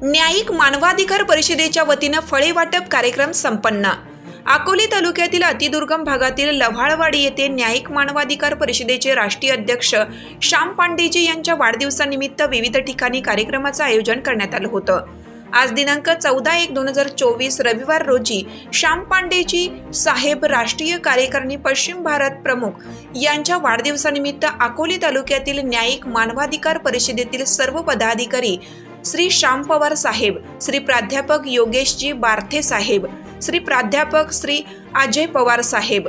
न्यायिक मानवाधिकार परिषदेच्या वतीनं फळे वाटप कार्यक्रम संपन्न। अकोले तालुक्यातील अतिदुर्गम भागातील लव्हाळवाडी येथे न्यायिक मानवाधिकार परिषदेचे राष्ट्रीय अध्यक्ष श्याम पांडेजी यांच्या वाढदिवसानिमित्त विविध ठिकाणी कार्यक्रमाचं आयोजन करण्यात आलं होतं। आज दिनांक 14/1/2024 रविवार रोजी श्याम पांडेजी साहेब राष्ट्रीय कार्यकारिणी पश्चिम भारत प्रमुख यांच्या वाढदिवसानिमित्त अकोले तालुक्यातील न्यायिक मानवाधिकार परिषदेतील सर्व पदाधिकारी श्री श्याम पवार साहेब, श्री प्राध्यापक योगेशजी बारथे साहेब, श्री प्राध्यापक श्री अजय पवार साहेब,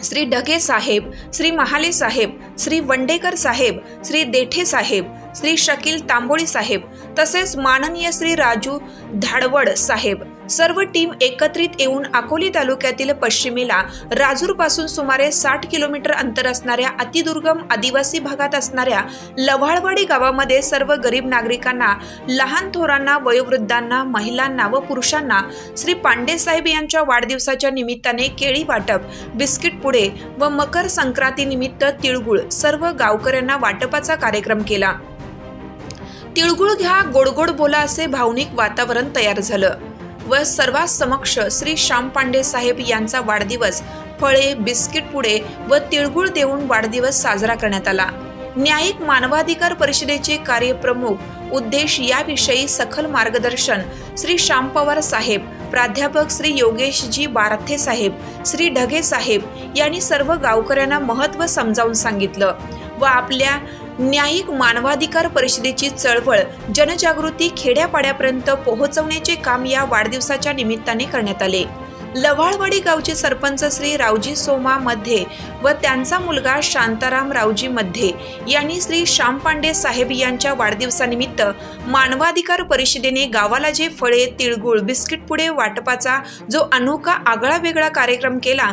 श्री ढगे साहेब, श्री महाले साहेब, श्री वंडेकर साहेब, श्री देठे साहेब, श्री शकील तांबोळी साहेब तसेच माननीय श्री राजू धाडवड साहेब सर्व टीम एकत्रित येऊन अकोले तालुक्यातील पश्चिमेला राजूर पासून सुमारे 60 किलोमीटर अंतर असणाऱ्या अतिदुर्गम आदिवासी भागात असणाऱ्या लव्हाळवाडी गावामध्ये सर्व गरीब नागरिकांना, लहान थोरांना, वयोवृद्धांना, महिलांना व पुरुषांना श्री पांडे साहेब यांच्या वाढदिवसाच्या निमित्ताने केळी वाटप, बिस्किट पुडे व मकर संक्रांती निमित्त तिळगुळ सर्व गावकऱ्यांना वाटपाचा कार्यक्रम केला। तिळगुळ घ्या, गोड गोड बोला असे भावनिक वातावरण तयार झालं व सर्वांसमक्ष श्री श्याम पांडे साहेब यांचा वाढदिवस फळे, बिस्किट पुडे व तिळगुळ देऊन वाढदिवस साजरा करण्यात आला। न्यायिक मानवाधिकार परिषदेचे कार्यप्रमुख उद्देश याविषयी सखोल मार्गदर्शन श्री श्याम पवार साहेब, प्राध्यापक श्री योगेशजी बारथे साहेब, श्री ढगे साहेब यांनी सर्व गावकऱ्यांना महत्त्व समजावून सांगितलं व आपल्या न्यायिक मानवाधिकार परिषदेची चळवळ जनजागृती खेड्यापाड्यापर्यंत पोहोचवण्याचे काम या वाढदिवसाच्या निमित्ताने करण्यात आले। लव्हाळवाडी गावचे सरपंच श्री रावजी सोमा मध्ये व त्यांचा मुलगा शांताराम रावजी मध्ये यांनी श्री श्याम पांडे साहेब यांच्या वाढदिवसानिमित्त मानवाधिकार परिषदेने गावाला जे फळे, तिळगुळ, बिस्किट पुडे वाटपाचा जो अनोखा आगळा वेगळा कार्यक्रम केला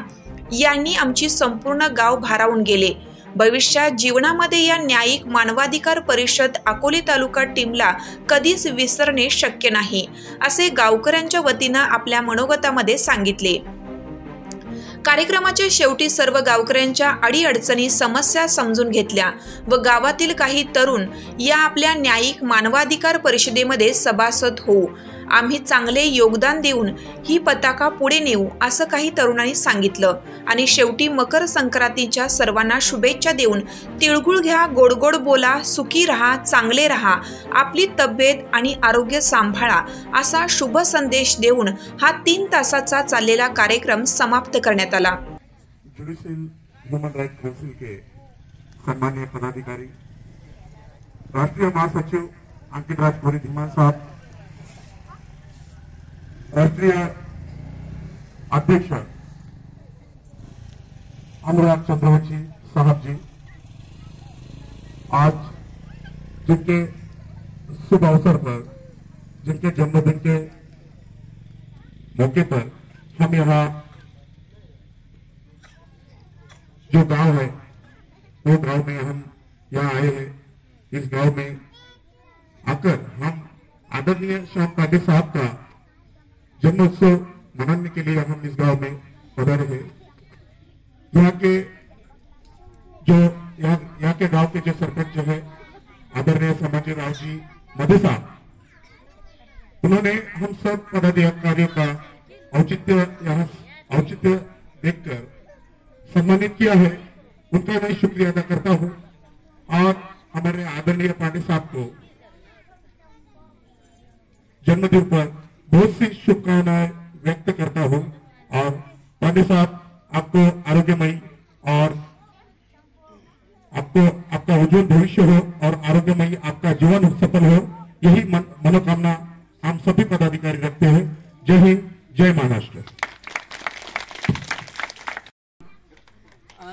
यांनी आमची संपूर्ण गाव भारावून गेले। भविष्यात जीवनामध्ये या न्यायिक मानवाधिकार परिषद अकोले तालुका टीमला कधीच विसरणे शक्य नाही असे गावकऱ्यांच्या वतीनं आपल्या मनोगतामध्ये सांगितले। कार्यक्रमाच्या शेवटी सर्व गावकऱ्यांच्या अडीअडचणी, समस्या समजून घेतल्या व गावातील काही तरुण या आपल्या न्यायिक मानवाधिकार परिषदेमध्ये सभासद होऊ, आम्ही चांगले योगदान देऊन ही पताका पुढे नेऊ असं काही तरुणांनी सांगितलं आणि शेवटी मकर संक्रांतीच्या सर्वांना शुभेच्छा देऊन तिळगुळ घ्या, गोड गोड बोला, सुखी रहा, चांगले रहा, आपली तब्येत आणि आरोग्य सांभाळा असा शुभ संदेश देऊन हा 3 तासाचा चाललेला कार्यक्रम समाप्त करण्यात आला। ज्युडिशियल ह्यूमन राइट्स काउंसिल के सम्मानीय पदाधिकारी, राष्ट्रीय महासचिव अंकित राजपुरी धीमान साहब, राष्ट्रीय अध्यक्ष अनुराग चंद्रवंशी साहब जी, आज जिनके शुभ अवसर पर, जिनके जन्मदिन के मौके पर हम यहाँ जो गांव है वो गांव में हम यहाँ आए हैं। इस गांव में आकर हम आदरणीय श्याम पांडे साहब का जन्मोत्सव मनाने के लिए हम इस गांव में पधारे हैं। यहाँ के गांव के जो सरपंच है आदरणीय समाजी राव जी मधे साहब, उन्होंने हम सब पदाधिकारियों का औचित्य देखकर सम्मानित किया है। उनका मैं शुक्रिया अदा करता हूँ और हमारे आदरणीय पांडे साहब को जन्मदिन पर बहुत सी शुभकामनाएं व्यक्त करता हूं और पांडे साहब आपको आरोग्यमयी और आपका उज्जवल भविष्य हो और आरोग्यमयी आपका जीवन सफल हो, यही मनोकामना हम सभी पदाधिकारी रखते हैं। जय हिंद, जय महाराष्ट्र।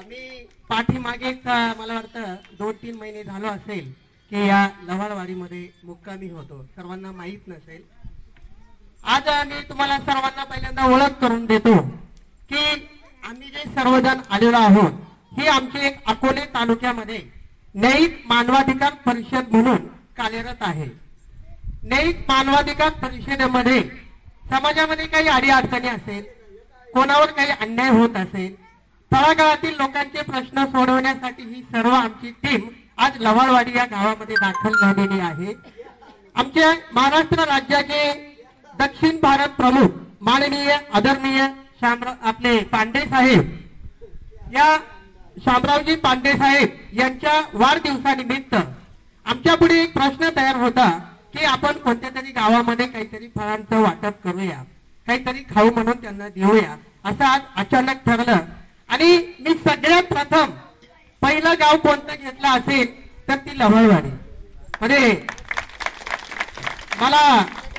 मी पाठीमागे मला वाटतं 2-3 महिने झालो असेल की या लव्हाळवाडीमध्ये मुक्कामी होतो, सर्वांना माहीत नसेल। आज मी तुम्हाला सर्वांना पहिल्यांदा ओळख करून देतो की आम्ही जे सर्वजण आलेलो आहोत ही आमची एक अकोले तालुक्यामध्ये न्यायिक मानवाधिकार परिषद म्हणून कार्यरत आहे। न्यायिक मानवाधिकार परिषदेमध्ये समाजामध्ये काही अडीअडचणी असेल, कोणावर काही अन्याय होत असेल, तळागाळातील लोकांचे प्रश्न सोडवण्यासाठी ही सर्व आमची टीम आज लव्हाळवाडी या गावामध्ये दाखल झालेली आहे। आमचे महाराष्ट्र राज्याचे दक्षिण भारत प्रमुख माननीय आदरणीय आपले पांडे साहेब, या शामरावजी पांडे साहेब यांच्या वाढदिवसानिमित्त आमच्या पुढे एक प्रश्न तयार होता की आपण कोणत्या तरी गावामध्ये काहीतरी फळांचं वाटप करूया, काहीतरी खाऊ म्हणून त्यांना देऊया, असं आज अचानक ठरलं. आणि मी सगळ्यात प्रथम पहिलं गाव कोणतं घेतलं असेल तर ती लव्हाळवाडी. म्हणजे मला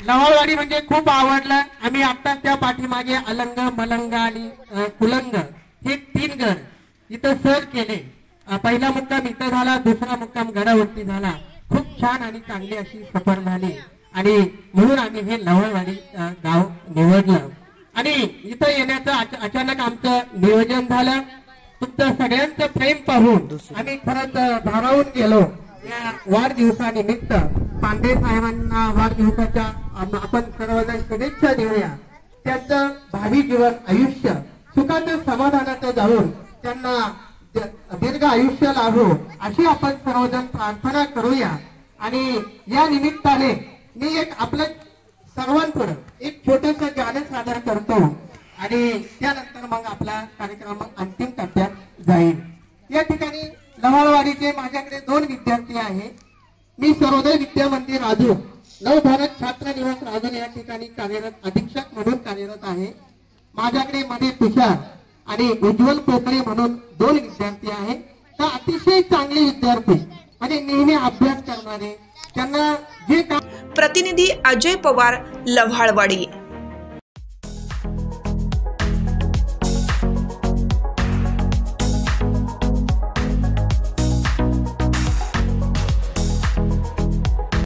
लव्हाळवाडी म्हणजे खूप आवडलं. आम्ही आता त्या पाठीमागे अलंग, मलंग आणि कुलंग हे 3 गड इथं सर केले. पहिला मुक्काम इथं झाला, दुसरा मुक्काम गडावरती झाला. खूप छान आणि चांगली अशी सफर झाली आणि म्हणून आम्ही हे लव्हाळवाडी गाव निवडलं. आणि इथं येण्याचं अचानक आमचं नियोजन झालं. तुमचं सगळ्यांचं प्रेम पाहून आम्ही खरंच भारावून गेलो. या वाढदिवसानिमित्त पांडे साहेबांना वाढदिवसाच्या आपण सर्वजण शुभेच्छा देऊया. त्यांचं भावी जीवन आयुष्य सुखाचं समाधानाचं जाऊन त्यांना दीर्घ आयुष्य लाभो अशी आपण सर्वजण प्रार्थना करूया. आणि या निमित्ताने मी एक आपलं सर्वांपुढे एक छोटस गाणं सादर करतो आणि त्यानंतर मग आपला कार्यक्रम अंतिम टप्प्यात जाईल. या ठिकाणी लव्हाळवाडीचे माझ्याकडे 2 विद्यार्थी आहेत. मी सर्वोदय विद्या मंदिर राजूर, नवभारत छात्र निवास राजूर या ठिकाणी कार्यरत अधीक्षक म्हणून कार्यरत आहे. माझ्याकडे मध्ये तुषार आणि उज्ज्वल पोकळे म्हणून 2 विद्यार्थी आहेत. तर अतिशय चांगले विद्यार्थी म्हणजे नेहमी अभ्यास करणारे, त्यांना जे प्रतिनिधी अजय पवार, लव्हाळवाडी.